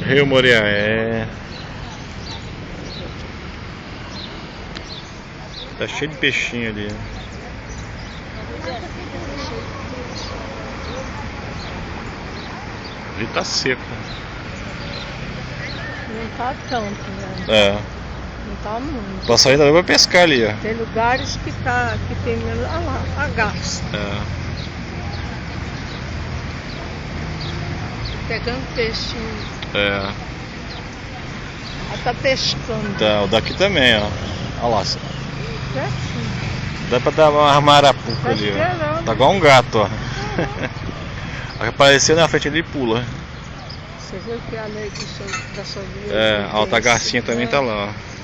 Rio Moriaé. Tá cheio de peixinho ali. Ele tá seco. Não tá tanto, né? É. Não tá muito. O passarinho também vai pescar ali, ó. Tem lugares que tem menos. Ah lá, a garça. É. Pegando peixinho. É. Ela tá pescando. Tá, o daqui também, ó. Olha lá. Certinho. Dá pra dar uma marapuca Tá ali, ó. esperando. Tá igual um gato, ó. Vai aparecer na frente ele pula. Você viu que a lei da sua vida. É, a outra garcinha também tá lá, ó.